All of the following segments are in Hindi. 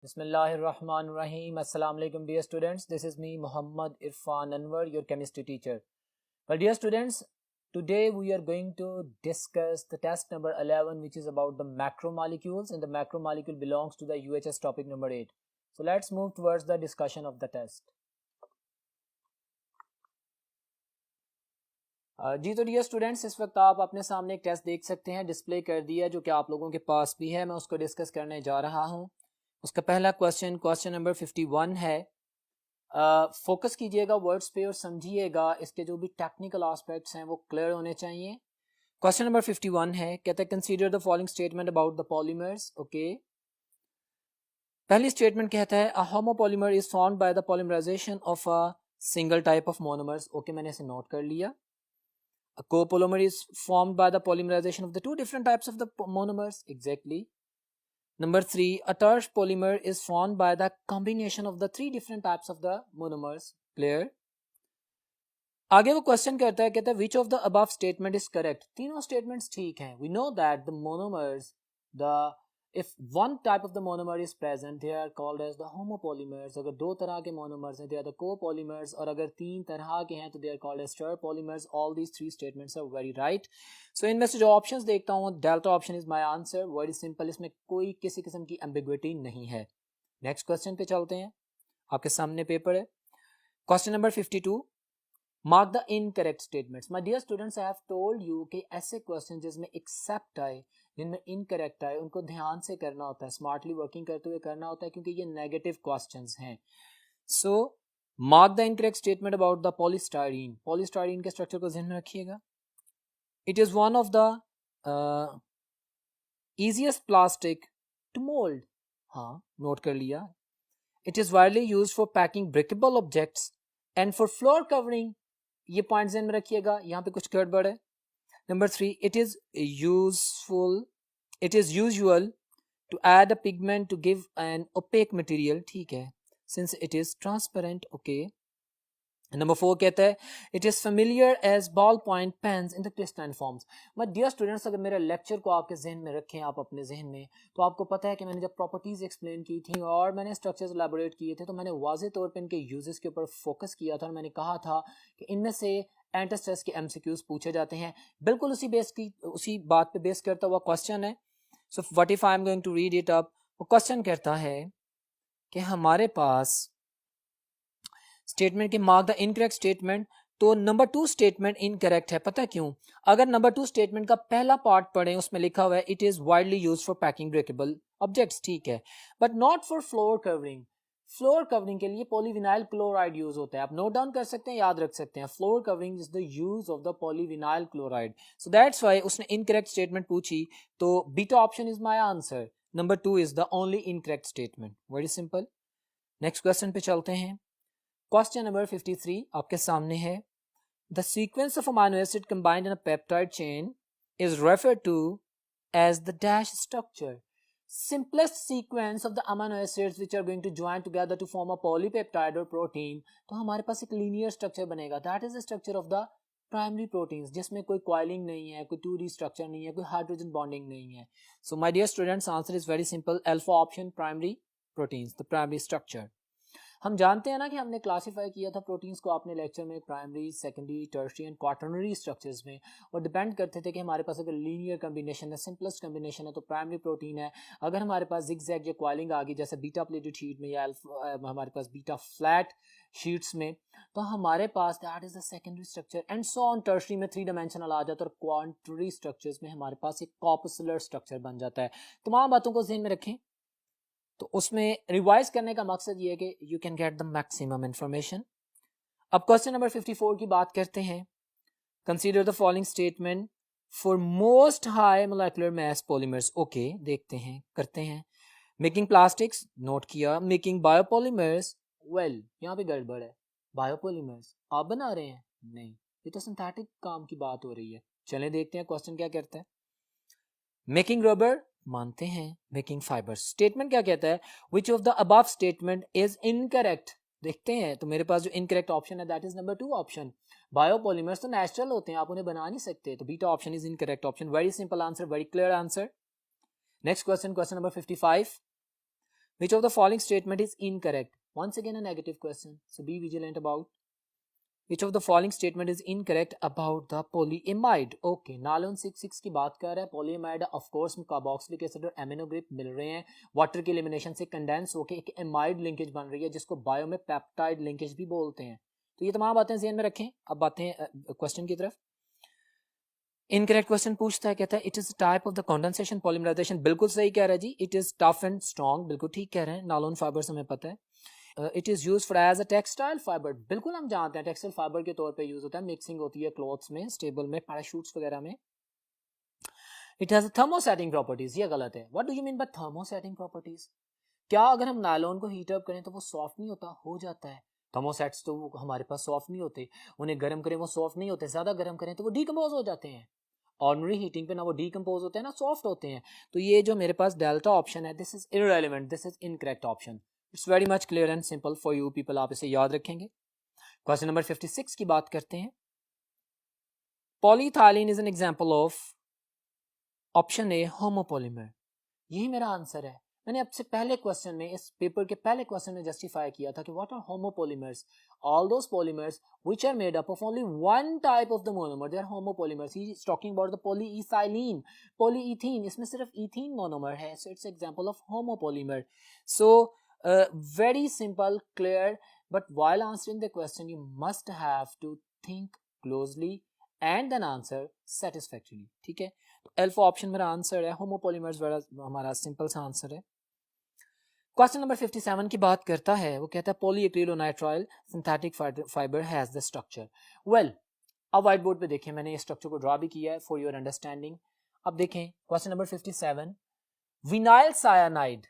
Bismillahirrahmanirrahim. Assalamu alaikum dear students. This is me Muhammad Irfan Anwar, your chemistry teacher. Well dear students, today we are going to discuss the test number 11, which is about the macromolecules, and the macromolecule belongs to the UHS topic number 8. So let's move towards the discussion of the test. जी तो डियर स्टूडेंट्स, इस वक्त आप अपने सामने एक टेस्ट देख सकते हैं, डिस्प्ले कर दिया, जो कि आप लोगों के पास भी है। मैं उसको डिस्कस करने जा रहा हूं। उसका पहला क्वेश्चन नंबर 51 है। फोकस कीजिएगा वर्ड्स पे और समझिएगा, इसके जो भी टेक्निकल एस्पेक्ट्स हैं वो क्लियर होने चाहिए। क्वेश्चन नंबर 51 है, कहता है consider the following statement about the polymers. Okay, पहली स्टेटमेंट कहता है a homopolymer is formed by the polymerization of a single type of monomers. Okay, मैंने इसे नोट कर लिया। A copolymer is formed by the polymerization of the two different types of the monomers. Exactly. Number 3, a terse polymer is formed by the combination of the three different types of the monomers. Clear? आगे वो क्वेश्चन करता है, कहता है which of the above statement is correct. तीनों स्टेटमेंट्स ठीक हैं. We know that the monomers, if one type of the monomer is present, they are called as the homopolymers. अगर दो तरह के monomers हैं, they are the copolymers. और अगर तीन तरह के हैं तो they are called as stirpolymers. All these three statements are very right. So इनमें से जो options देखता हूँ, delta option is my answer. Very simple, इसमें कोई किसी किस्म की ambiguity नहीं है. Next question पे चलते हैं, आपके सामने पेपर है। Question number 52. Mark the incorrect statements. My dear students, I have told you कि ऐसे क्वेश्चन जिसमें एक्सेप्ट आए, जिनमें इनकरेक्ट आए, उनको ध्यान से करना होता है, स्मार्टली वर्किंग करते हुए करना होता है, क्योंकि ये नेगेटिव क्वेश्चंस हैं। So mark the incorrect statement about the polystyrene. Polystyrene के स्ट्रक्चर को ध्यान में रखिएगा। It is one of the easiest plastic to mould. हाँ, नोट कर लिया। It is widely used for packing breakable objects and for floor covering. ये पॉइंट ध्यान में रखिएगा, यहाँ पे कुछ गड़बड़ है। Number 3, it is usual to add a pigment to give an opaque material. ठीक है, since it is transparent. Okay. Number 4 कहता है it is familiar as ball point pens in the crystalline forms. My dear students, अगर मेरे लेक्चर को आपके जहन में रखें, आप अपने जहन में, तो आपको पता है कि मैंने जब प्रॉपर्टीज एक्सप्लेन की थी और मैंने स्ट्रक्चर्स एलैबोरेट किए थे, तो मैंने वाज़ेह तौर पे इनके यूजेस के ऊपर फोकस किया था और मैंने कहा था कि इनमें से एंटीस्ट्रेस के एमसीक्यूज पूछे जाते हैं। बिल्कुल उसी बात पे बेस करता हुआ क्वेश्चन है। So what if I am going to read it up. वो क्वेश्चन कहता है कि हमारे पास स्टेटमेंट के मार्क द इनकरेक्ट स्टेटमेंट। तो नंबर 2 स्टेटमेंट इनकरेक्ट है। पता क्यों? अगर नंबर 2 स्टेटमेंट का पहला पार्ट पढ़ें, उसमें लिखा हुआ है it is widely used for packing breakable objects. ठीक है, but not for floor covering. Floor covering के लिए पॉलीविनाइल क्लोराइड यूज होता है। आप नोट डाउन कर सकते हैं, याद रख सकते हैं। Floor covering is the use of the polyvinyl chloride. So that's why उसने इनकरेक्ट स्टेटमेंट पूछी। तो beta option is my answer. Number 2 is the only incorrect statement. Very simple. Next question पे चलते हैं। क्वेश्चन नंबर 53 आपके सामने है। The sequence of amino acid combined in a peptide chain is referred to as the dash structure. Simplest sequence of the amino acids which are going to join together to form a polypeptide और प्रोटीन। तो हमारे पास एक लीनियर स्ट्रक्चर बनेगा। That is the structure of the primary proteins, जिसमें कोई कॉइलिंग नहीं है, कोई 2D स्ट्रक्चर नहीं है, कोई हाइड्रोजन बॉन्डिंग नहीं है। So my dear students, answer is very simple. Alpha option, primary proteins, the primary structure. हम जानते हैं ना कि हमने क्लासिफाई किया था प्रोटीन्स को आपने लेक्चर में primary, secondary, tertiary and quaternary structures में, और डिपेंड करते थे कि हमारे पास अगर लीनियर कॉम्बिनेशन है, सिंपलेस्ट कॉम्बिनेशन है, तो प्राइमरी प्रोटीन है। अगर हमारे पास जिगजैग या कॉइलिंग आ गई, जैसे बीटा प्लेटेड शीट में या हमारे पास बीटा फ्लैट शीट्स में, तो हमारे पास that is the secondary structure. And so on tertiary में 3 डायमेंशनल आ जाता है, और क्वांटरी स्ट्रक्चर्स में हमारे पास एक कॉर्पस्कुलर स्ट्रक्चर बन जाता है। तमाम बातों को ध्यान में रखें। तो उसमें रिवाइज करने का मकसद ये है कि you can get the maximum information. अब क्वेश्चन नंबर 54 की बात करते हैं। Consider the following statement for most high molecular mass polymers. Okay, देखते हैं, करते हैं। मेकिंग प्लास्टिक्स, नोट किया। मेकिंग बायोपॉलीमर्स, वेल यहाँ पे गड़बड़ है। बायोपॉलीमर्स आप बना रहे हैं? नहीं, ये तो सिंथेटिक काम की बात हो रही है। चलें देखते हैं क्वेश्चन क्या कहता है। मेकिंग रबर, मानते हैं। मेकिंग फाइबर्स, स्टेटमेंट क्या कहता है? Which of the above statement is incorrect. देखते हैं। तो मेरे पास जो इनकरेक्ट ऑप्शन है that is number 2 option. Biopolymers तो नेचुरल होते हैं, आप उन्हें बना नहीं सकते, तो beta option is incorrect option. Very simple answer, very clear answer. Next question, question number 55। Which of the following statement is incorrect? Once again a negative question, so be vigilant about. Which of the following statement is incorrect about the polyamide? Okay, नालोन 6 की बात कर रहा है. polyamide of course carboxylic acid और एमिनो ग्रुप मिल रहे हैं, वाटर के एलिमिनेशन से कंडेंस होकर एक एमाइड लिंकेज बन रही है जिसको बायो में पेप्टाइड लिंकेज भी बोलते हैं. तो ये तमाम बातें ध्यान में रखें. अब बातें क्वेश्चन की तरफ. इनकरेक्ट क्वेश्चन पूछता है, कहता है it is type of the condensation polymerization. बिल्कुल सही कह रहा है जी. It is tough and strong, बिल्कुल ठीक कह रहे हैं. नालोन फाइबर्स हमें पता है. It is use for as a textile fibre. बिल्कुल हम जानते हैं टेक्सटाइल फाइबर के तौर पे यूज होता है. मिक्सिंग होती है क्लॉथ्स में, स्टेबल में, पैराशूट्स वगैरह में. It has thermosetting properties. ये गलत है. What do you mean by thermosetting properties? क्या अगर हम नायलॉन को हीट अप करें तो वो सॉफ्ट नहीं होता? हो जाता है. थर्मोसेट्स तो हमारे पास सॉफ्ट नहीं होते. उन्हें गर्म करें वो सॉफ्ट नहीं होते. ज्यादा गर्म करें तो वो डीकम्पोज हो जाते हैं. ऑर्डिनरी हीटिंग पे ना वो डीकम्पोज होते हैं ना सॉफ्ट होते हैं. तो ये जो मेरे पास डेल्टा ऑप्शन है, this is irrelevant, this is incorrect option. It's very much clear and simple for you people. आप इसे याद रखेंगे. क्वेश्चन नंबर 56 की बात करते हैं. Polyethylene is an example of option a homopolymer. यही मेरा आंसर है. मैंने आपसे पहले क्वेश्चन में, इस पेपर के पहले क्वेश्चन में जस्टिफाई किया था कि what are homopolymers? All those polymers which are made up of only one type of the monomer, they are homopolymers. He is talking about the polyethylene, polyethene. इसमें सिर्फ इथीन मोनोमर है, so it's example of homopolymer. So very simple, clear, but while answering the question you must have to think closely and then answer satisfactorily. ठीक है. तो अल्फा ऑप्शन मेरा आंसर है. होमोपॉलीमर्स बड़ा हमारा सिंपल सा आंसर है. क्वेश्चन नंबर 57 की बात करता है. वो कहता है polyacrylonitrile synthetic fiber has the structure. Well, अब व्हाइट बोर्ड पे देखें, मैंने इस स्ट्रक्चर को ड्रॉ भी किया है फॉर योर अंडरस्टैंडिंग. अब देखें क्वेश्चन नंबर 57, विनाइल सायानाइड,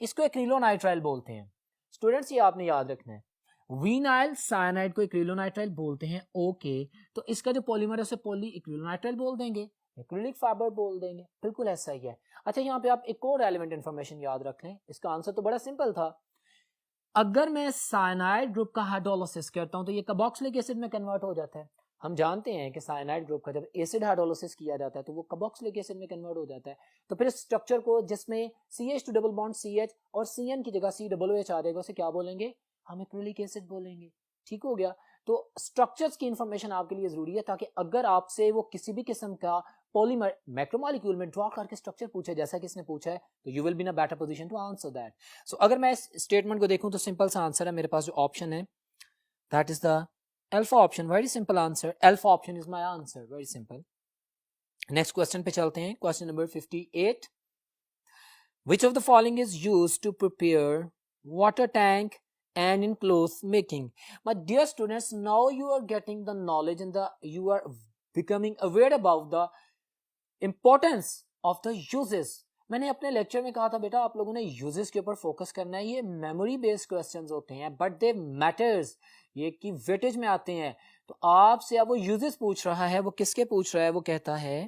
इसको एक्रिलोनाइट्राइल बोलते हैं. स्टूडेंट्स ये आपने याद रखना है, विनाइल सायानाइड को एक्रिलोनाइट्राइल बोलते हैं. ओके, तो इसका जो पॉलीमर है उसे पॉलीएक्रिलोनाइट्राइल बोल देंगे, एक्रिलिक फाइबर बोल देंगे. बिल्कुल ऐसा ही है. अच्छा, यहाँ पे आप एक और रेलेवेंट इंफॉर्मेशन याद रख लें. इसका आंसर तो बड़ा सिंपल था. अगर मैं साइनाइड ग्रुप का हाइड्रोलिसिस करता हूं तो ये कार्बोक्सिलिक एसिड में कन्वर्ट हो जाता है. हम जानते हैं कि साइनाइड ग्रुप का जब एसिड हाइड्रोलिसिस किया जाता है तो वो कार्बोक्सिलिक एसिड में कन्वर्ट हो जाता है. तो फिर इस स्ट्रक्चर को जिसमें CH2 डबल बॉन्ड CH और CN की जगह COOH आ जाएगा, उसे क्या बोलेंगे? हम एक्रिलिक एसिड बोलेंगे. ठीक हो गया. तो स्ट्रक्चर्स की इंफॉर्मेशन आपके लिए जरूरी है ताकि अगर आपसे वो किसी भी किस्म का पॉलीमर मैक्रोमोलेक्यूल में ड्रॉ करके स्ट्रक्चर पूछे, जैसा कि इसने पूछा है, तो you will be in a better position to answer that. So अगर मैं इस स्टेटमेंट को देखूं तो सिंपल सा आंसर है मेरे पास. जो ऑप्शन है that is the alpha option. Very simple answer. Alpha option is my answer. Very simple. Next question पे चलते हैं. Question number 58, which of the following is used to prepare water tank and in cloth making? My dear students, now you are getting the knowledge and you are becoming aware about the importance of the uses. मैंने अपने लेक्चर में कहा था बेटा आप लोगों ने यूजेस के ऊपर फोकस करना है. ये मेमोरी बेस्ड क्वेश्चंस होते हैं बट दे मैटर्स, ये की वेटेज में आते हैं. तो आपसे अब वो यूजेस पूछ रहा है. वो किसके पूछ रहा है? वो कहता है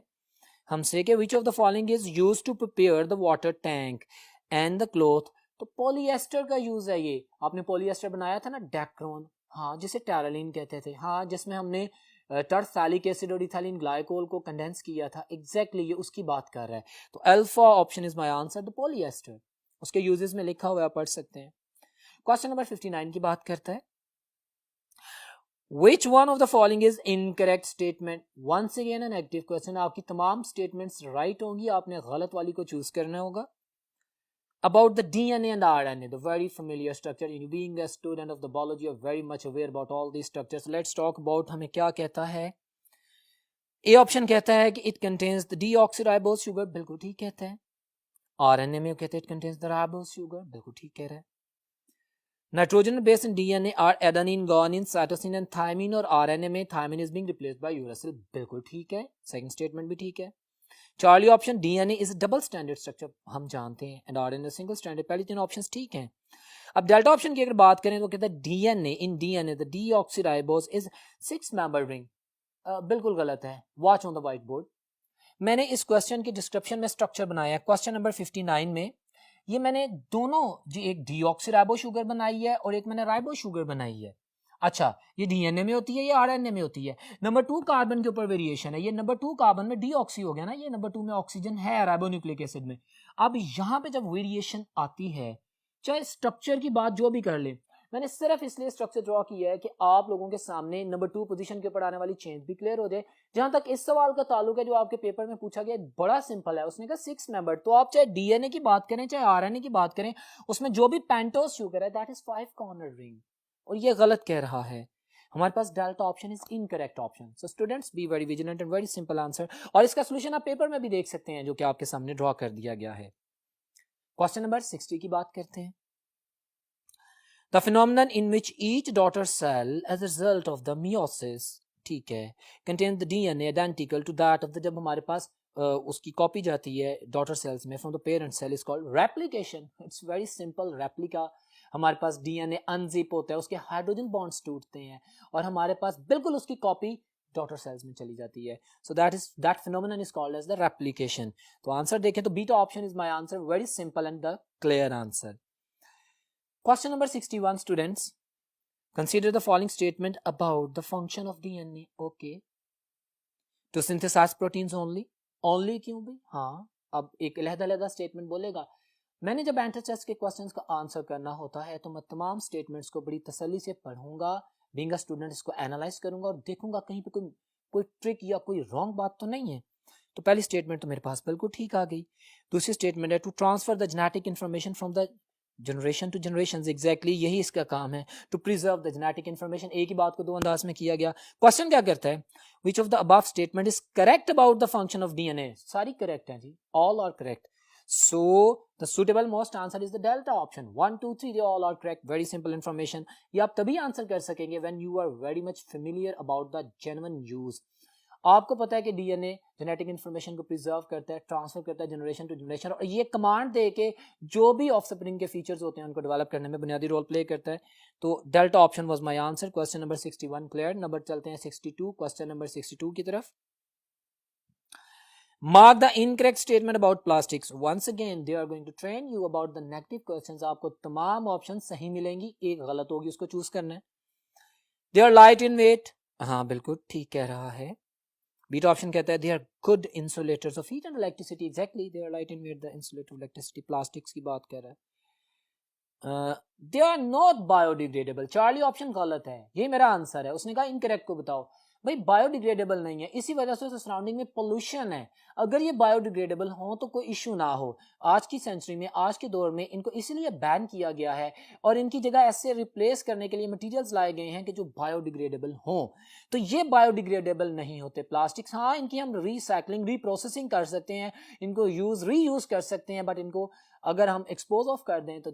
हमसे कि which of the following is used to prepare the water tank and the cloth. तो पॉलीएस्टर का यूज है. ये आपने पॉलीएस्टर बनाया था ना, डेक्रोन, हाँ, जिसे टेरालिन कहते थे, हाँ, जिसमें हमने टर्फैलिक एसिड और इथाइलिन ग्लाइकोल को कंडेंस किया था. एग्जैक्टली ये उसकी बात कर रहा है. तो alpha option is my answer, the polyester. उसके यूजेस में लिखा हुआ है, पढ़ सकते हैं. क्वेश्चन नंबर 59 की बात करता है. Which one of the following is incorrect statement? Once again a negative question. आपकी तमाम statements right होंगी, आपने गलत वाली को चूज करना होगा. About the DNA and RNA, the very familiar structure. In being a student of the biology, you are very much aware about all these structures. Let's talk about हमें क्या कहता है. A ऑप्शन कहता है कि it contains the deoxyribose sugar. बिल्कुल ठीक कहता है. RNA में कहते हैं it contains the ribose sugar. बिल्कुल ठीक कह रहा है. Nitrogen based in DNA are adenine, guanine, cytosine and thymine. और RNA में thymine is being replaced by uracil. बिल्कुल ठीक है. Second statement भी ठीक है. Charlie option, DNA is double standard structure, हम जानते हैं, एंड आरएनए सिंगल स्टैंडर्ड. पहले तीन ऑप्शंस ठीक हैं. अब डेल्टा ऑप्शन की अगर बात करें तो कहता है DNA, in DNA the deoxyribose is 6 member ring. बिल्कुल गलत है. Watch on the white board. मैंने इस क्वेश्चन के डिस्क्रिप्शन में स्ट्रक्चर बनाया है. क्वेश्चन नंबर 59 में ये मैंने दोनों जी, एक डीऑक्सीराइबो शुगर बनाई है और एक मैंने राइबो शुगर बनाई है. अच्छा, ये डीएनए में होती है, ये आरएनए में होती है. नंबर 2 कार्बन के ऊपर वेरिएशन है. ये नंबर 2 कार्बन में डीऑक्सी हो गया ना, ये नंबर 2 में ऑक्सीजन है राइबोन्यूक्लिक एसिड में. अब यहाँ पे जब वेरिएशन आती है, चाहे स्ट्रक्चर की बात जो भी कर ले, मैंने सिर्फ इसलिए स्ट्रक्चर ड्रॉ किया है कि आप लोगों के सामने नंबर 2 पोजीशन के ऊपर आने वाली चेंज भी क्लियर हो जाए। जहां तक इस सवाल का ताल्लुक है जो आपके पेपर में पूछा गया, बड़ा सिंपल है। उसने कहा 6 मेंबर, तो आप चाहे डीएनए की बात करें चाहे आरएनए की बात करें, उसमें जो भी पेंटोस शुगर है दैट इज 5 कॉर्नर रिंग, और ये गलत कह रहा है। हमारे पास delta option is incorrect option. So students be very vigilant and very simple answer, और इसका सोल्यूशन आप पेपर में भी देख सकते हैं जो कि आपके सामने ड्रॉ कर दिया गया है। क्वेश्चन नंबर 60 की बात करते हैं। The phenomenon in which each daughter cell as a result of the meiosis, ठीक है, contains the DNA identical to that of the, जब हमारे पास उसकी कॉपी जाती है डॉटर सेल्स में from the parent cell is called replication. It's very simple. Replica, हमारे पास डीएनए अनजिप होता है, उसके हाइड्रोजन बॉन्ड्स टूटते हैं और हमारे पास बिल्कुल उसकी कॉपी डॉटर सेल्स में चली जाती है। So that phenomenon is called as the replication. तो आंसर देखें तो beta option is my answer, very simple and the clear answer. Question number 61, students. Consider the following statement about the function of DNA. Okay. To synthesize proteins only. Only क्यों भी? हाँ, अब एक अलग-अलग स्टेटमेंट बोलेगा। मैंने जब एंट्रेंस टेस्ट के क्वेश्चंस का आंसर करना होता है तो मैं तमाम स्टेटमेंट्स को बड़ी तसल्ली से पढ़ूंगा, बीइंग अ स्टूडेंट इसको एनालाइज करूंगा और देखूंगा कहीं पे कोई ट्रिक या कोई रॉन्ग बात तो नहीं है। तो पहली स्टेटमेंट तो मेरे पास बिल्कुल ठीक आ गई। दूसरी स्टेटमेंट है to transfer the genetic information from the generation to generation, exactly यही इसका काम है, to preserve the genetic information. एक ही बात को दो अंदाज में किया गया। क्वेश्चन क्या करता है, which of the above statement is correct about the function of DNA. सारी करेक्ट है जी, all are correct. So the suitable most answer is the delta option. 1 2 3 they all are correct. Very simple information. ये आप तभी आंसर कर सकेंगे when you are very much familiar about the genuine use. आपको पता है कि डीएनए जेनेटिक इन्फॉर्मेशन को प्रिजर्व करता है, ट्रांसफर करता है जनरेशन टू जनरेशन, और ये कमांड दे के जो भी ऑफस्प्रिंग के फीचर्स होते हैं उनको डेवलप करने में बुनियादी रोल प्ले करता है। तो delta option was my answer. Question number 61 clear. Number चलते हैं 62, क्वेश्चन नंबर 62 की तरफ। Mark the incorrect statement about plastics. Once again, they are going to train you about the negative questions. आपको तमाम ऑप्शन सही मिलेंगी, एक गलत होगी, उसको चूज करना है। They are light in weight. हाँ बिल्कुल ठीक कह रहा है। बीटा ऑप्शन कहता है they are good insulators of heat and electricity. Exactly, they are light in weight, the insulator of electricity. Plastics की बात कर रहा है। They are not biodegradable. Charlie option गलत है, ये मेरा आंसर है। उसने कहा इनकरेक्ट को बताओ। भाई बायोडिग्रेडेबल नहीं है, इसी वजह से सराउंडिंग में पोल्यूशन है। अगर ये बायोडिग्रेडेबल हो तो कोई इशू ना हो। आज की सेंचुरी में, आज के दौर में इनको इसीलिए बैन किया गया है और इनकी जगह ऐसे रिप्लेस करने के लिए मटेरियल्स लाए गए हैं कि जो बायोडिग्रेडेबल हों। तो ये बायोडिग्रेडेबल नहीं होते प्लास्टिक्स। हाँ, इनकी हम रिसाइकलिंग, रीप्रोसेसिंग कर सकते हैं, इनको रीयूज कर सकते हैं, बट इनको अगर हम एक्सपोज ऑफ कर दें तो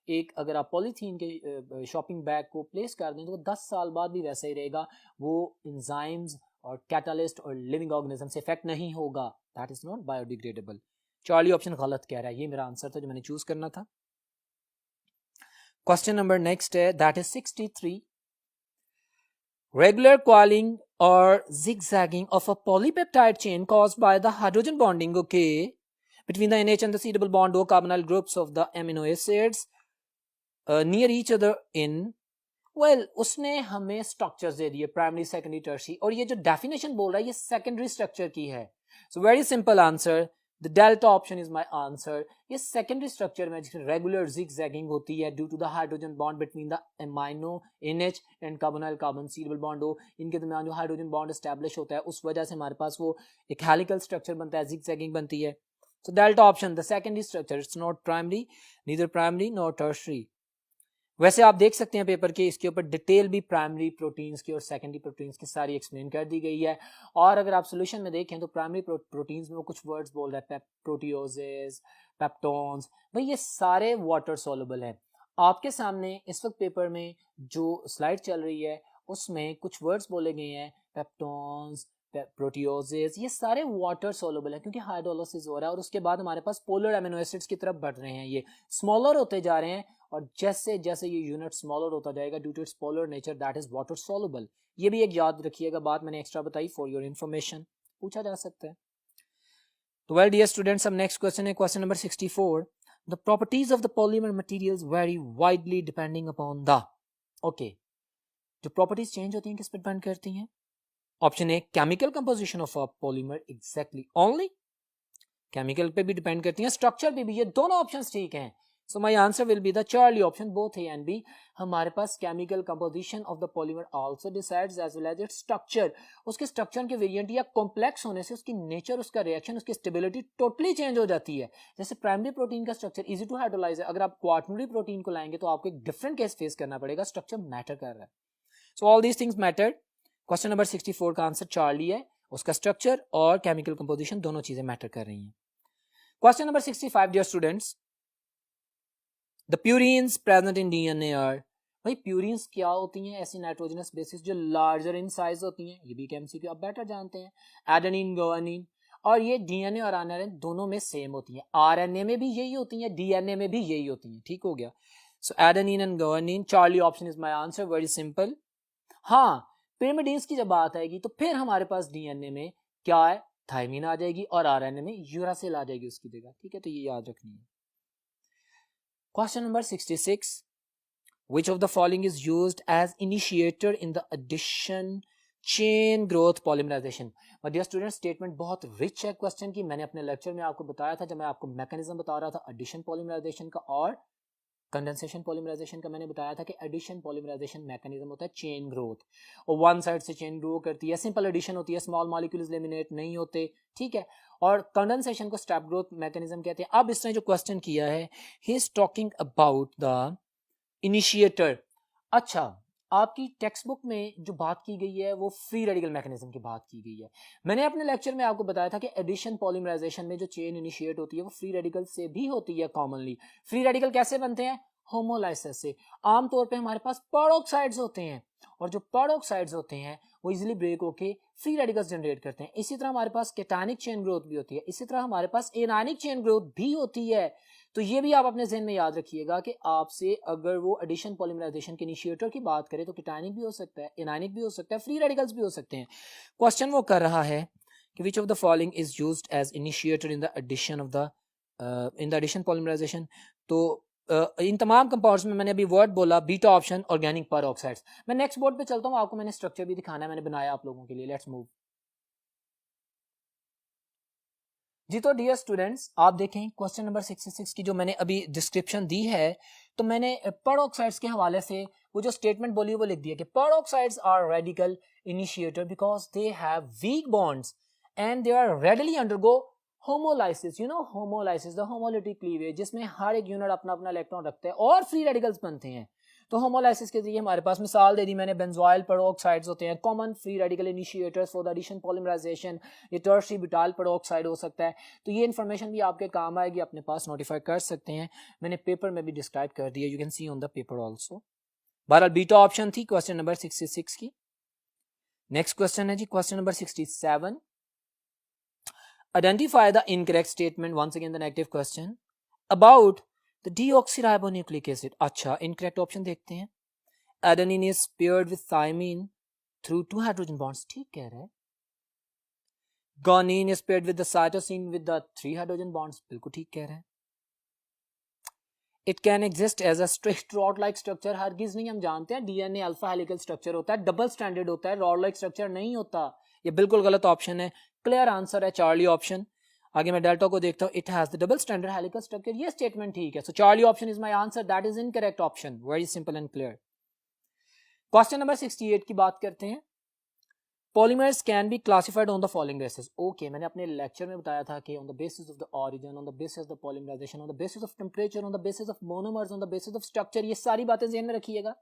एक अगर आप पॉलीथीन के शॉपिंग बैग को प्लेस कर दें तो 10 साल बाद भी वैसा ही रहेगा। वो एंजाइम्स और कैटालिस्ट और लिविंग ऑर्गेनिज्म से इफेक्ट नहीं होगा। That is not biodegradable. Charlie option गलत कह रहा है, ये मेरा आंसर था जो मैंने चूज करना था। क्वेश्चन नंबर नेक्स्ट है, that is 63। Regular coiling or zigzagging of a polypeptide chain caused by the hydrogen bonding, okay, between the NH and the C double bond O carbonyl groups of the amino acids near each other in, well, उसने हमें स्ट्रक्चर्स दे दिए प्राइमरी, सेकेंडरी, टर्शियरी, और ये जो डेफिनेशन बोल रहा है ये सेकेंडरी स्ट्रक्चर की है। So very simple answer, the delta option is my answer. ये सेकेंडरी स्ट्रक्चर में जिसमें रेगुलर जिगजैगिंग होती है due to the hydrogen bond between the amino NH and carbonyl carbon C double bond O, इनके दरमियान जो हाइड्रोजन बॉन्ड एस्टैब्लिश होता है उस वजह से हमारे पास वो एक हेलिकल स्ट्रक्चर बनता है, जिगजैगिंग बनती है। सो delta option, the secondary structure, it's not primary, neither primary nor tertiary. वैसे आप देख सकते हैं पेपर के इसके ऊपर डिटेल भी प्राइमरी प्रोटीन्स की और सेकेंडरी प्रोटीन्स की सारी एक्सप्लेन कर दी गई है। और अगर आप सॉल्यूशन में देखें तो प्राइमरी प्रोटीन्स में वो कुछ वर्ड्स बोल रहा है, प्रोटियोजेस, पेप्टोन्स, भाई ये सारे वाटर सॉल्युबल हैं। आपके सामने इस वक्त पेपर में जो स्लाइड चल रही है उसमें कुछ वर्ड्स बोले गए हैं, पेप्टोन्स, प्रोटियोजेस, ये सारे वाटर सॉल्युबल है क्योंकि हाइड्रोलाइसिस हो रहा है और उसके बाद हमारे पास पोलर अमीनो एसिड्स की तरफ बढ़ रहे हैं, ये स्मॉलर होते जा रहे हैं और जैसे जैसे ये यूनिट स्मॉलर होता जाएगा due to its polar nature that is water soluble. ये भी एक याद रखिएगा, बात मैंने एक्स्ट्रा बताई फॉर योर इन्फॉर्मेशन, पूछा जा सकता है। तो वेल डियर स्टूडेंट्स, अब नेक्स्ट क्वेश्चन है question number 64। The properties of the polymer materials very widely depending upon the, okay, जो प्रॉपर्टीज चेंज होती हैं किस पर डिपेंड करती हैं? Option a chemical composition of a polymer, exactly, only chemical पे भी डिपेंड करती हैं, स्ट्रक्चर पे भी, ये दोनों ऑप्शंस ठीक हैं। So my answer will be the Charlie option, both A and B. हमारे पास chemical composition of the polymer also decides as well as its structure. उसके structure के वेरिएंट या कॉम्प्लेक्स होने से उसकी नेचर, उसका रिएक्शन, उसकी स्टेबिलिटी टोटली चेंज हो जाती है. जैसे प्राइमरी प्रोटीन का स्ट्रक्चर इजी टू हाइड्रोलाइज है, अगर आप क्वार्टनरी प्रोटीन को लाएंगे तो आपको एक डिफरेंट केस फेस करना पड़ेगा. स्ट्रक्चर मैटर कर रहा है. So all these things matter. Question number 64 का आंसर चार्ली है. उसका स्ट्रक्चर और केमिकल कंपोजिशन दोनों चीजें मैटर कर रही हैं. Question number 65 dear students, the purines present in DNA are. भाई प्यूरिन्स क्या होती हैं? ऐसी नाइट्रोजनस बेसिस जो लार्जर इन साइज होती हैं. ये भी एमसीक्यू आप बेटर जानते हैं. एडेनिन, गुआनिन, और ये डीएनए और आरएनए दोनों में सेम होती हैं. आरएनए में भी यही होती हैं, डीएनए में भी यही होती हैं. ठीक हो गया. So adenine and guanine. Charlie option is my answer. Very simple. हाँ, पिरिमिडीन्स की जब बात आएगी तो फिर हमारे पास डीएनए में क्या है? थायमिन आ जाएगी और आरएनए में यूरासिल आ जाएगी उसकी जगह. ठीक है, तो ये याद रखनी है. Question number 66. Which of the following is used as initiator in the addition chain growth polymerization? My dear students, statement बहुत rich है question की. मैंने अपने lecture में आपको बताया था, जब मैं आपको mechanism बता रहा था addition polymerization का और कंडेंसेशन पॉलीमराइजेशन का, मैंने बताया था कि एडिशन पॉलीमराइजेशन मैकेनिज्म होता है चेन ग्रोथ, और वन साइड से चेन ग्रो करती है. सिंपल एडिशन होती है, स्मॉल मॉलिक्यूल्स लेमिनेट नहीं होते. ठीक है, और कंडेंसेशन को स्टेप ग्रोथ मैकेनिज्म कहते हैं. अब इसने जो क्वेश्चन किया है, ही is talking about the initiator. अच्छा, आपकी टेक्स्ट बुक में जो बात की गई है वो फ्री रेडिकल मैकेनिज्म की बात की गई है. मैंने अपने लेक्चर में आपको बताया था कि एडिशन पॉलीमराइजेशन में जो चेन इनिशिएट होती है वो फ्री रेडिकल से भी होती है कॉमनली. फ्री रेडिकल कैसे बनते हैं? होमोलाइसिस से. आमतौर पे हमारे पास पेरोक्साइड्स होते हैं, और जो पेरोक्साइड्स होते हैं वो इजीली ब्रेक होके फ्री रेडिकल्स जनरेट करते हैं. इसी तरह हमारे पास केटानिक चेन ग्रोथ भी होती है. इसी तरह हमारे पास एनायनिक चेन ग्रोथ भी होती है. तो ये भी आप अपने ज़हन में याद रखिएगा कि आपसे अगर वो एडिशन पॉलीमराइजेशन के इनिशिएटर की बात करें तो केटानिक भी हो सकता है, एनायनिक भी हो सकता है, फ्री रेडिकल्स भी हो सकते हैं. क्वेश्चन वो कर रहा है कि which of the following is used as initiator in the addition polymerisation. तो इन तमाम कंपाउंड्स में मैंने अभी वर्ड बोला बीटा ऑप्शन, ऑर्गेनिक पेरोक्साइड्स. मैं नेक्स्ट बोर्ड पे चलता हूँ, आपको मैंने स्ट्रक्चर भी दिखाना है, मैंने बनाया आप लोगों के लिए. Let's move. जी तो डियर स्टूडेंट्स, आप देखें क्वेश्चन नंबर 66 की जो मैंने अभी डिस्क्रिप्शन दी है, तो मैंने पेरोक्साइड्स के हवाले से वो जो स्टेटमेंट बोली वो लिख दिया कि peroxides are radical initiator because they have weak bonds and they are readily undergo homolysis. You know homolysis, the homolytic cleavage, जिसमें हर एक यूनिट अपना अपना इलेक्ट्रॉन रखता है और फ्री रेडिकल्स बनते हैं. तो होमोलाइसिस के जरिए हमारे पास मिसाल दे दी मैंने, बेंजोइल पेरोक्साइड्स होते हैं, common free radical initiators for the addition polymerisation. ये टर्शियरी ब्यूटाइल पेरोक्साइड हो सकता है. तो ये इन्फॉर्मेशन भी आपके काम आएगी, अपने पास नोटिफाई कर सकते हैं. मैंने पेपर में भी डिस्क्राइब कर दिया, you can see on the paper also. बहरहाल बीटा ऑप्शन थी क्वेश्चन नंबर 66 की. नेक्स्ट क्वेश्चन है जी question number 67. Identify the incorrect statement, once again the negative question, about the deoxyribonucleic acid. अच्छा, incorrect option देखते हैं. Adenine is paired with thymine through 2 hydrogen bonds. ठीक कह रहा है. Guanine is paired with the cytosine with the 3 hydrogen bonds. बिल्कुल ठीक कह रहा है. It can exist as a strict rod-like structure. हरगिज नहीं, हम जानते हैं डीएनए अल्फा हेलिकल स्ट्रक्चर होता है, डबल स्टैंडर्ड होता है, रॉड-लाइक स्ट्रक्चर नहीं होता. ये बिल्कुल गलत ऑप्शन है. क्लियर आंसर है चार्ली ऑप्शन. आगे मैं डेल्टा को देखता हूं, it has the double standard helical structure. ये स्टेटमेंट ठीक है. So Charlie option is my answer. That is incorrect option. Very simple and clear. Question number 68 की बात करते हैं. Polymers can be classified on the following basis. Okay, मैंने अपने लेक्चर में बताया था कि on the basis of the origin, on the basis of the polymerization, on the basis of temperature, on the basis of monomers, on the basis of structure. ये सारी बातें ज़हन में रखिएगा.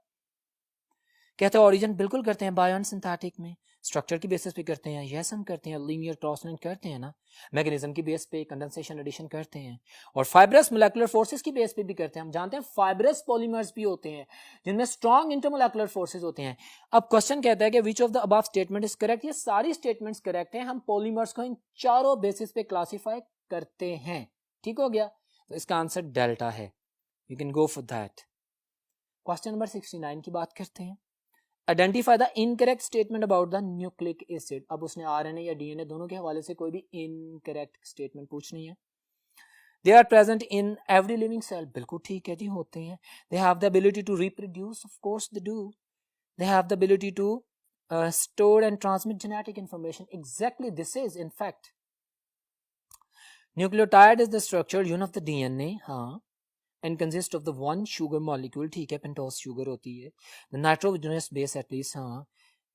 कहते हैं ऑरिजिन बिल्कुल करते हैं बायोन सिंथेटिक में, स्ट्रक्चर की बेसिस पे करते हैं. यस हम करते हैं. लीनियर ट्रांसलेंट करते हैं ना. मैकेनिज्म की बेस पे कंडेंसेशन एडिशन करते हैं, और फाइब्रस मोलेकुलर फोर्सेस की बेस पे भी करते हैं. हम जानते हैं फाइब्रस पॉलीमर्स भी होते हैं जिनमें स्ट्रॉन्ग इंटरमोलेकुलर फोर्सेस होते हैं. अब क्वेश्चन कहता है कि which of the above statement is correct. ये सारी स्टेटमेंट्स करेक्ट हैं. हम पॉलीमर्स को इन चारों बेसिस पे क्लासीफाई करते हैं. ठीक हो गया. तो इसका आंसर डेल्टा है. You can go for that. Question number 69 की बात करते हैं. Identify the incorrect statement about the nucleic acid. अब उसने आरएनए या डीएनए दोनों के हवाले से कोई भी इनकरेक्ट स्टेटमेंट पूछनी है. They are present in every living cell. बिल्कुल ठीक है जी, होते हैं. They have the ability to reproduce. Of course they do. They have the ability to store and transmit genetic information. Exactly this is in fact. Nucleotide is the structure unit of the DNA. हाँ. and consist of the one sugar molecule, ठीक है, pentose sugar होती है. The nitrogenous base at least, हाँ,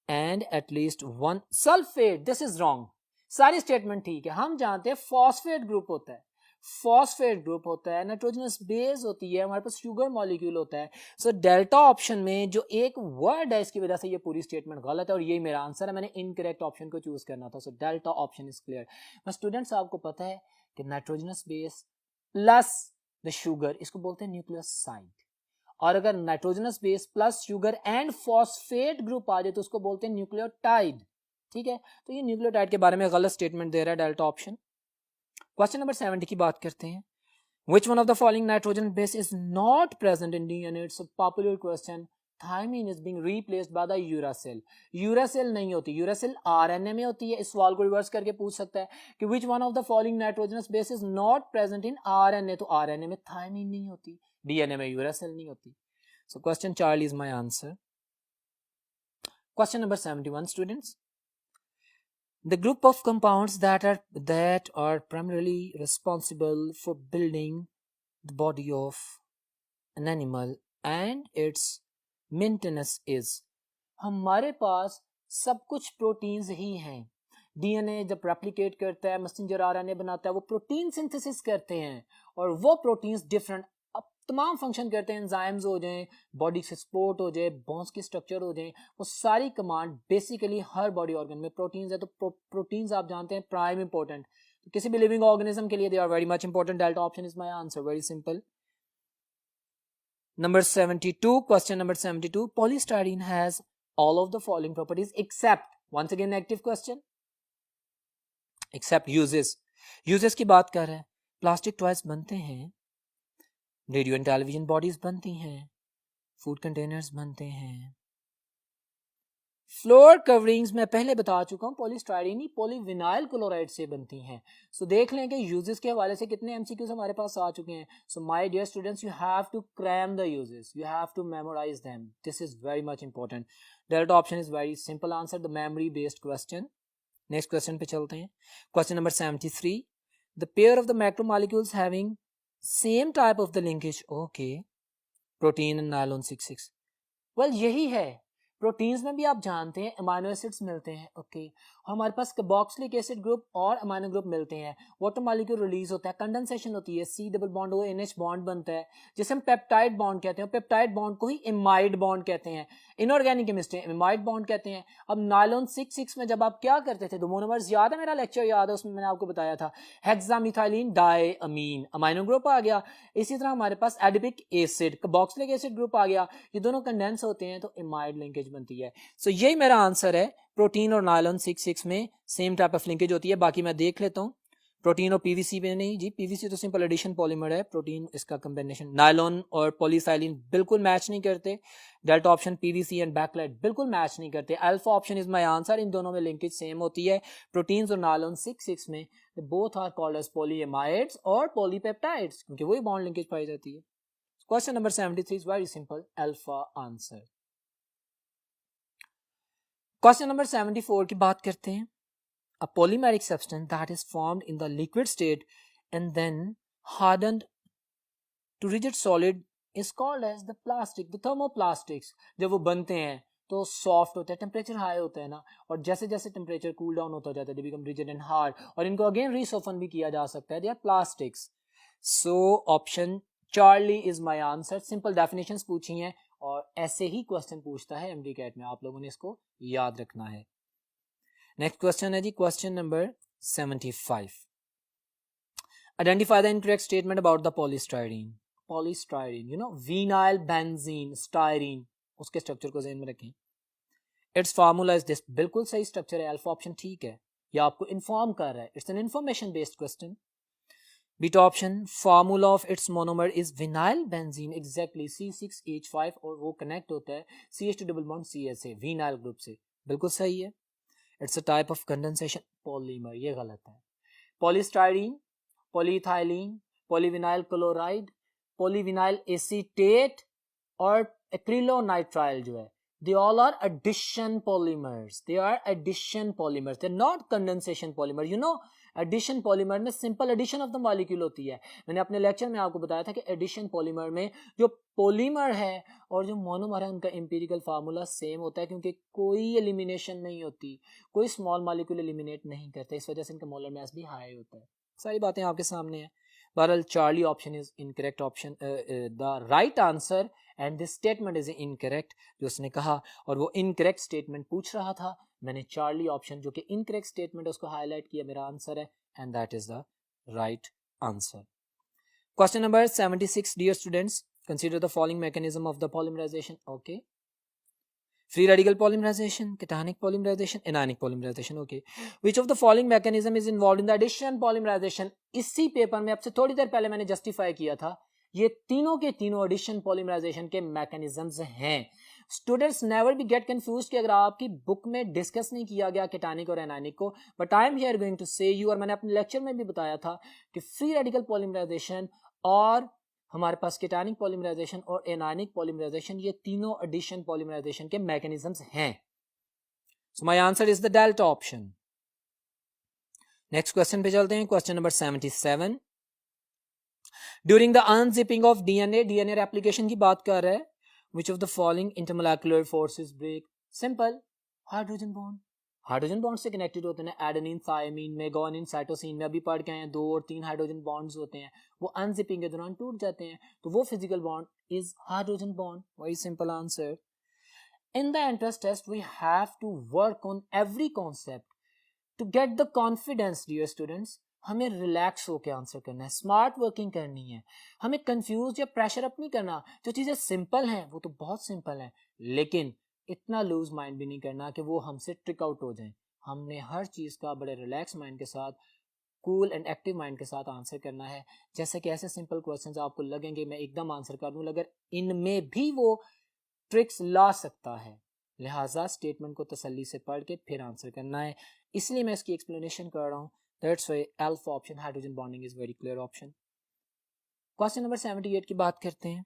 and at least one sulfate. This is wrong. सारी स्टेटमेंट ठीक है. हम जानते हैं फॉस्फेट ग्रुप होता है, फॉस्फेट ग्रुप होता है, नाइट्रोजनस बेस होती है, हमारे पास शुगर मॉलिक्यूल होता है. सो डेल्टा ऑप्शन में जो एक वर्ड है इसकी वजह से ये पूरी स्टेटमेंट गलत है और यही मेरा आंसर है. मैंने इनकरेक्ट ऑप्शन को चूज करना था. So delta option is clear. मैं स्टूडेंट्स आपको पता है कि nitrogenous base plus the sugar इसको बोलते हैं न्यूक्लियोसाइड, और अगर nitrogenous base plus sugar and phosphate group आ जाए तो उसको बोलते हैं न्यूक्लियोटाइड. ठीक है, तो ये न्यूक्लियोटाइड के बारे में गलत स्टेटमेंट दे रहा है डेल्टा ऑप्शन. क्वेश्चन नंबर 70 की बात करते हैं. Which one of the following nitrogen base is not present in DNA? It's a popular question. Thymine is being replaced by the uracil. Uracil नहीं होती, uracil RNA में होती है. इस सवाल को रिवर्स करके पूछ सकता है कि which one of the following nitrogenous base is not present in RNA? तो RNA में thymine नहीं होती, DNA में uracil नहीं होती. So question Charlie is my answer. Question number 71, students. The group of compounds that are primarily responsible for building the body of an animal and its maintenance is. हमारे पास सब कुछ प्रोटीन्स ही हैं. डीएनए जब रेप्लिकेट करता है, मैसेंजर आरएनए बनाता है, वो प्रोटीन सिंथेसिस करते हैं और वो प्रोटीन्स डिफरेंट तमाम फंक्शन करते हैं. एंजाइम्स हो जाएं, बॉडी से सपोर्ट हो जाए, बोन्स की स्ट्रक्चर हो जाए, वो सारी कमांड बेसिकली हर बॉडी ऑर्गन में प्रोटीन्स है. तो प्रोटीन्स आप जानते हैं प्राइम इंपॉर्टेंट, तो किसी भी लिविंग ऑर्गेनिज्म के लिए they are very much important. Delta option is my answer. Very simple. Number 72, question number 72. Polystyrene has all of the following properties except, once again negative question, except uses. Uses की बात कर रहे हैं. प्लास्टिक टॉयज बनते हैं, रेडियो एंड टेलीविजन बॉडीज बनती हैं, फूड कंटेनर्स बनते हैं, फ्लोर कवरिंग्स मैं पहले बता चुका हूं पॉलीस्टायरीन ही पॉलीविनाइल क्लोराइड से बनती हैं. सो देख लें कि यूजेस के हवाले से कितने एमसीक्यूज हमारे पास आ चुके हैं. So my dear students, you have to cram the usages, you have to memorise them. This is very much important. Delta option is very simple answer, the memory based question. Next question पे चलते हैं. Question number 73. The pair of the macromolecules having same type of the linkage. Okay, protein and nylon 6,6. Well यही है, प्रोटीन्स में भी आप जानते हैं अमाइनो एसिड्स मिलते हैं. ओके, हमारे पास कार्बोक्सिलिक एसिड ग्रुप और अमाइनो ग्रुप मिलते हैं. वाटर मॉलिक्यूल रिलीज होता है, कंडेंसेशन होती है, C double bond ONH bond बनता है जिसे हम पेप्टाइड बॉन्ड कहते हैं. पेप्टाइड बॉन्ड को ही इमाइड बॉन्ड कहते हैं. इनऑर्गेनिक केमिस्ट्री इमाइड बॉन्ड कहते हैं. अब नायलॉन 6,6 में जब आप क्या करते थे, दो मोनोमर्स याद है, मेरा लेक्चर याद है, उसमें मैंने आपको बताया था हेक्सामिथाइलिन डायअमीन अमाइनो ग्रुप आ गया. इसी तरह हमारे पास adipic acid carboxylic acid group आ गया. ये दोनों कंडेंस होते हैं तो इमाइड लिंकेज बनती है. सो यही मेरा आंसर है. प्रोटीन और नायलॉन 6,6 में सेम टाइप ऑफ लिंकेज होती है. बाकी मैं देख लेता हूँ. प्रोटीन और पीवीसी में नहीं जी, पीवीसी तो सिंपल एडिशन पॉलीमर है, प्रोटीन इसका कॉम्बिनेशन. नायलॉन और पॉलीसाइलिन बिल्कुल मैच नहीं करते. Delta option PVC and Bakelite बिल्कुल मैच नहीं करते. Alpha option is my answer. इन दोनों में लिंकेज सेम होती है. प्रोटीन्स और नायलॉन 6,6 में बोथ आर कॉल्ड एज पॉलीएमाइड्स और पॉलीपेप्टाइड्स क्योंकि वही बॉन्ड लिंकेज पाई जाती है. Question number 73 is very simple, alpha answer. Question number 74 की बात करते हैं. A polymeric substance that is formed in the liquid state and then hardened to rigid solid is called as the plastic, the thermoplastics. जब वो बनते हैं तो सॉफ्ट होता है, टेम्परेचर हाई होता है ना, और जैसे जैसे टेम्परेचर कूल डाउन होता जाता है they become rigid and hard, और इनको अगेन रीसोफन भी किया जा सकता है. They are plastics. So option Charlie is my answer. Simple definitions पूछी हैं और ऐसे ही क्वेश्चन पूछता है एमडी कैट में, आप लोगों ने इसको याद रखना है. नेक्स्ट क्वेश्चन है जी, question number 75. Identify the incorrect statement about the polystyrene. Polystyrene you know vinyl benzene styrene, उसके स्ट्रक्चर को ध्यान में रखें. It's formula is this. बिल्कुल सही स्ट्रक्चर है. अल्फा ऑप्शन ठीक है, या आपको इन्फॉर्म कर रहा है. It's an information based question. Beta option formula of its monomer is vinyl benzene. Exactly C6H5 और वो कनेक्ट होता है CH2 डबल बॉन्ड CS से, विनाइल ग्रुप से. बिल्कुल सही है. It's a type of condensation polymer. ये गलत है. Polystyrene, polyethylene, polyvinyl chloride, polyvinyl acetate और एक्रिलोनाइट्राइल जो है, they all are addition polymers. They are addition polymers. They're not condensation polymer. You know, addition polymer में simple addition of the molecule होती है। मैंने अपने लेक्चर में आपको बताया था कि एडिशन पॉलीमर में जो पॉलीमर है और जो मोनोमर है उनका एम्पिरिकल फार्मूला सेम होता है, क्योंकि कोई एलिमिनेशन नहीं होती, कोई स्मॉल मॉलिक्यूल एलिमिनेट नहीं करते, इस वजह से इनका मोलर मास भी हाई होता है। सारी बातें आपके सामने हैं। बहरहाल Charlie option is incorrect option, the right answer and this statement is incorrect जो उसने कहा, और वो इनकरेक्ट स्टेटमेंट पूछ रहा था। मैंने चार्ली ऑप्शन जो कि इनकरेक्ट स्टेटमेंट है उसको हाईलाइट किया, मेरा आंसर है, and that is the right answer. Question number 76, dear students, consider the following mechanism of the polymerization. Okay, free radical polymerization, cationic polymerization, anionic polymerization. Okay, which of the following mechanism is involved in the addition polymerization? इसी पेपर में आपसे थोड़ी देर पहले मैंने जस्टिफाई किया था, ये तीनों के तीनों एडिशन पॉलीमराइजेशन के मैकेनिज्म्स हैं। Students never be get confuse कि अगर आपकी बुक में डिस्कस नहीं किया गया केटानिक और एनानिक को, but I am here going to say you, और मैंने अपने लेक्चर में भी बताया था कि फ्री रेडिकल पॉलीमराइजेशन और हमारे पास केटानिक पॉलीमराइजेशन और एनानिक पॉलीमराइजेशन, ये तीनों एडिशन पॉलीमराइजेशन के मैकेनिज्म्स हैं। So my answer is the delta option. Next question पे चलते हैं, question number 77। During the unzipping of DNA, DNA replication की बात कर रहा है, which of the following intermolecular forces break? Simple, hydrogen bond. Hydrogen bond से कनेक्टेड होते हैं एडेनिन थायमीन में, गुआनिन साइटोसिन में, अभी पढ़ के आए हैं 2 और 3 हाइड्रोजन बॉन्ड्स होते हैं, वो अनजिपिंग के दौरान टूट जाते हैं, तो वो physical bond is hydrogen bond. Very simple answer. In the entrance test, we have to work on every concept to get the confidence, dear students. हमें रिलैक्स होकर आंसर करना है, स्मार्ट वर्किंग करनी है, हमें कंफ्यूज या प्रेशर अप नहीं करना। जो चीजें सिंपल हैं वो तो बहुत सिंपल हैं, लेकिन इतना लूज माइंड भी नहीं करना कि वो हमसे ट्रिक आउट हो जाए। हमने हर चीज का बड़े रिलैक्स माइंड के साथ, कूल एंड एक्टिव माइंड के साथ आंसर करना है। जैसे कि ऐसे सिंपल क्वेश्चंस आपको लगेंगे मैं एकदम आंसर कर दूं, अगर इनमें भी वो ट्रिक्स ला सकता है, लिहाजा स्टेटमेंट को तसल्ली से पढ़ के फिर आंसर करना है, इसलिए मैं इसकी एक्सप्लेनेशन कर रहा हूं। That's why alpha option, hydrogen bonding, is very clear option. Question number 78 की बात करते हैं।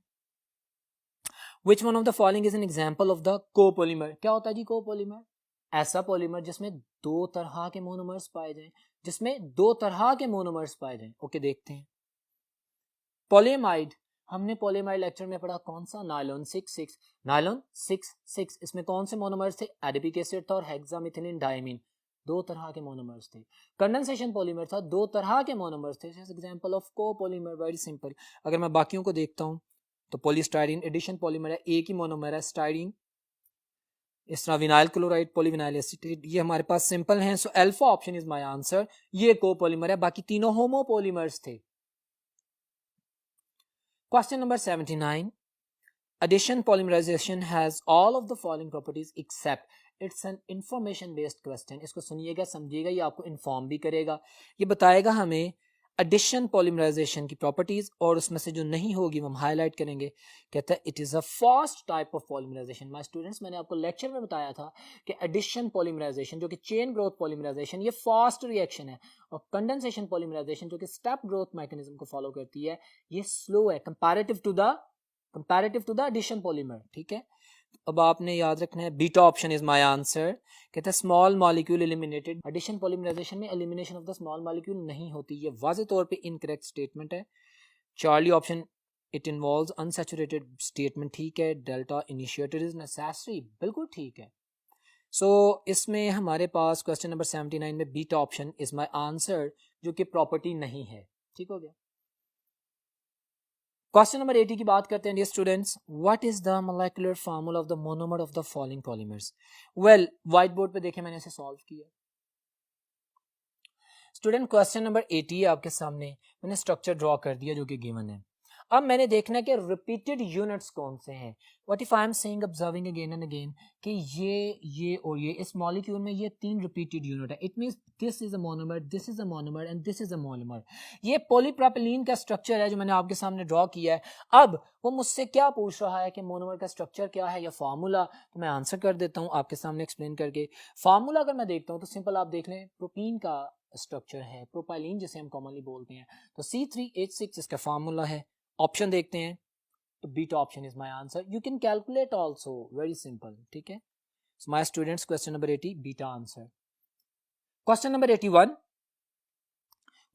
Which one of the following is an example of the copolymer? क्या होता है जी कोपोलीमर? ऐसा पॉलीमर जिसमें दो तरह के मोनोमर्स पाए जाएं, जिसमें दो तरह के मोनोमर्स पाए जाएं। ओके, देखते हैं। पॉलीमाइड, हमने पॉलीमाइड लेक्चर में पढ़ा, कौन सा? नायलॉन 6,6। नायलॉन 6,6, इसमें कौन से मोनोमर्स थे? एडिपिक एसिड था और हेक्सामिथिलीन डायमीन, दो तरह के मोनोमर्स थे। कंडेंसेशन पॉलीमर था, दो तरह के मोनोमर्स थे। Example of copolymer, very simple. अगर मैं बाकियों को देखता हूं तो पॉलीस्टाइरीन एडिशन पॉलीमर है, एक ही मोनोमर है स्टाइरीन। इस तरह विनाइल क्लोराइड, पॉलीविनाइल एसिटेट, ये हमारे पास सिंपल हैं। So alpha option is my answer. ये कोपॉलीमर है, बाकी तीनों होमोपॉलीमर्स थे। Question number 79. Addition polymerization has all of the following properties except, it's an information based question. इसको सुनिएगा, समझिएगा, ये आपको इन्फॉर्म भी करेगा, ये बताएगा हमें एडिशन पॉलीमराइजेशन की प्रॉपर्टीज, और उसमें से जो नहीं होगी वो हम हाईलाइट करेंगे। कहता है it is a fast type of polymerisation. My students, मैंने आपको लेक्चर में बताया था कि एडिशन पॉलीमराइजेशन जो कि चेन ग्रोथ पॉलीमराइजेशन, ये फास्ट रिएक्शन है, और कंडेंसेशन पॉलीमराइजेशन जो कि स्टेप ग्रोथ मैकेनिज्म को फॉलो करती है, ये स्लो है comparative to the addition polymer. ठीक है, अब आपने याद रखना है beta option is my answer. कहता है small molecule eliminated. Addition polymerization में elimination of the small molecule नहीं होती, ये वाज़ेह तौर पे इनकरेक्ट स्टेटमेंट है। Charlie option, it involves unsaturated statement, ठीक है। डेल्टा इनिशिएटेड इज नेसेसरी, बिल्कुल ठीक है। सो इसमें हमारे पास क्वेश्चन नंबर 79 में beta option is my answer, जो कि प्रॉपर्टी नहीं है। ठीक हो गया। क्वेश्चन नंबर 80 की बात करते हैं, dear students. What is the molecular formula of the monomer of the following polymers? Well, white board पे देखें, मैंने इसे सॉल्व किया। स्टूडेंट, क्वेश्चन नंबर 80 है आपके सामने, मैंने स्ट्रक्चर ड्रॉ कर दिया जो कि गिवन है। अब मैंने देखना है कि रिपीटेड यूनिट्स कौन से हैं। What if I am saying, observing again and again कि ये और ये इस मॉलिक्यूल में ये तीन रिपीटेड यूनिट है। It means this is a monomer, this is a monomer and this is a monomer. ये पॉलीप्रोपिलीन का स्ट्रक्चर है जो मैंने आपके सामने ड्रॉ किया है। अब वो मुझसे क्या पूछ रहा है कि मोनोमर का स्ट्रक्चर क्या है या फार्मूला, तो मैं आंसर कर देता हूँ आपके सामने एक्सप्लेन करके। फार्मूला अगर मैं देखता हूँ तो सिंपल आप देख लें, प्रोटीन का स्ट्रक्चर है, प्रोपाइलीन जिसे हम कॉमनली बोलते हैं, तो C3H6 इसका फार्मूला है। ऑप्शन देखते हैं तो beta option is my answer. You can calculate also, very simple. ठीक है, so my students, question number 80 beta answer. Question number 81,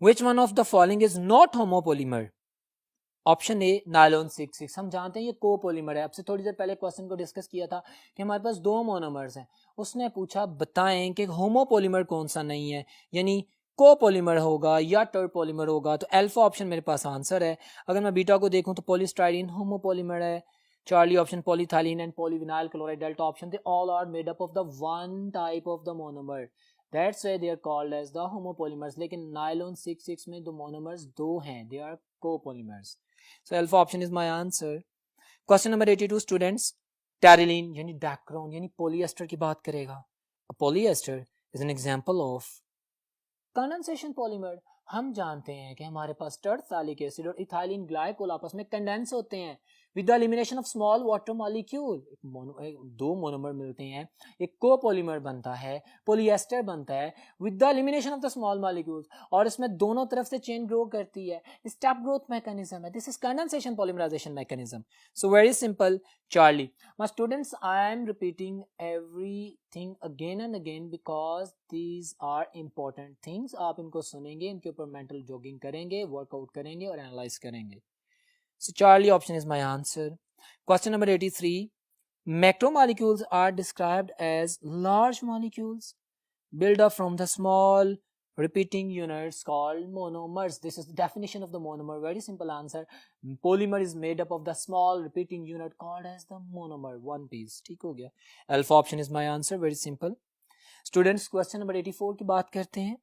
Which one of the following is not homopolymer? Option A nylon 6,6। हम जानते हैं ये कोपोलीमर है। आपसे थोड़ी देर पहले क्वेश्चन को डिस्कस किया था कि हमारे पास दो मोनोमर्स हैं, उसने पूछा बताएं कि होमोपोलीमर कौन सा नहीं है, यानी कोपोलीमर होगा या टर्पोलीमर होगा। तो अल्फा ऑप्शन मेरे पास आंसर है। अगर मैं बीटा को देखूं तो पॉलीस्टाइरीन होमोपोलीमर है, Charlie option polyethylene and polyvinyl chloride, delta option they all are made up of the one type of the monomer, that's why they are called as the homopolymers. लेकिन नायलॉन 6,6 में दो मोनोमर्स दो हैं, they are copolymers. So alpha option is my answer. Question number 82 students. Terylene यानी डैक्रोन यानी पोलिएस्टर की बात करेगा। A polyester is an example of condensation polymer. हम जानते हैं कि हमारे पास टर्सालिक एसिड और इथाइलिन ग्लाइकोल आपस में कंडेंस होते हैं with the elimination of small water molecule. दो मोनोमर मिलते हैं, एक कोपॉलीमर बनता है, पॉलीएस्टर बनता है with the elimination of the small molecules, और इसमें दोनों तरफ से चेन ग्रो करती है, स्टेप ग्रोथ मैकेनिज्म है। This is condensation polymerisation mechanism. So very simple Charlie. My students, I am repeating everything again and again because these are important things. आप इनको सुनेंगे, इनके ऊपर मेंटल जॉगिंग करेंगे, वर्कआउट करेंगे और एनालाइज करेंगे। So Charlie option is my answer. Question number 83. Macromolecules are described as large molecules built up from the small repeating units called monomers. This is the definition of the monomer. Very simple answer. Polymer is made up of the small repeating unit called as the monomer. One piece. ठीक हो गया। Alpha option is my answer. Very simple. Students, question number 84 की बात करते हैं।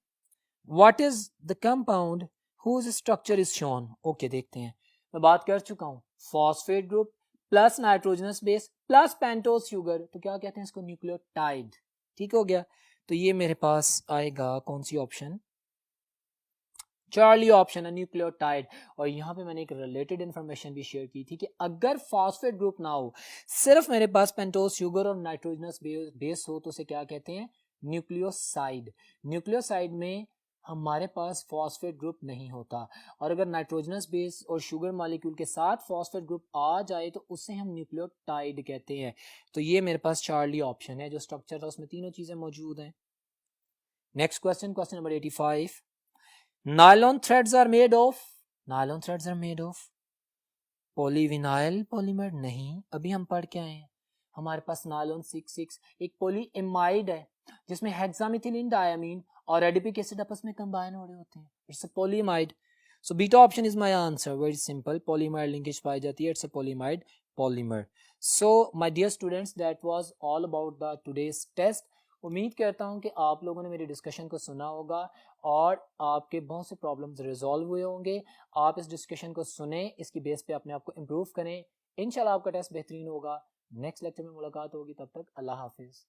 What is the compound whose structure is shown? Okay, देखते हैं। मैं बात कर चुका हूँ, phosphate group plus nitrogenous base plus pentose sugar, तो क्या कहते हैं इसको? न्यूक्लियोटाइड। ठीक हो गया। तो ये मेरे पास आएगा कौन सी ऑप्शन? चार्ली ऑप्शन है, न्यूक्लियोटाइड। और यहाँ पे मैंने एक रिलेटेड इन्फॉर्मेशन भी शेयर की थी कि अगर फॉस्फेट ग्रुप ना हो, सिर्फ मेरे पास पेंटोस शुगर और नाइट्रोजनस बेस हो, तो उसे क्या कहते हैं? न्यूक्लियोसाइड। न्यूक्लियोसाइड में हमारे पास फॉस्फेट ग्रुप नहीं होता, और अगर नाइट्रोजनस बेस और शुगर मॉलिक्यूल के साथ फॉस्फेट ग्रुप आ जाए तो उसे हम न्यूक्लियोटाइड कहते हैं। तो ये मेरे पास चार्ली ऑप्शन है, जो स्ट्रक्चर था उसमें तीनों चीजें मौजूद हैं। Next question, question number 85। Nylon threads are made of, nylon threads are made of polyvinyl polymer। नहीं, अभी हम पढ़ के आए हैं। हमारे पास नायलॉन 6,6 एक पॉलीएमाइड है जिसमें हेक्सामिथिलीन डायमीन और एडिपिक एसिड आपस में कंबाइन हो रहे होते हैं। It's a polyamide. So beta option is my answer. Very simple, polyamide linkage पाई जाती है, it's a polyamide polymer. So my dear students, that was all about the today's test. उम्मीद करता हूं कि आप लोगों ने मेरी डिस्कशन को सुना होगा और आपके बहुत से प्रॉब्लम्स रिजॉल्व हुए होंगे। आप इस डिस्कशन को सुने, इसकी बेस पे अपने आप को इम्प्रूव करें। इंशाल्लाह आपका टेस्ट बेहतरीन होगा। नेक्स्ट लेक्चर में मुलाकात होगी, तब तक अल्लाह हाफिज।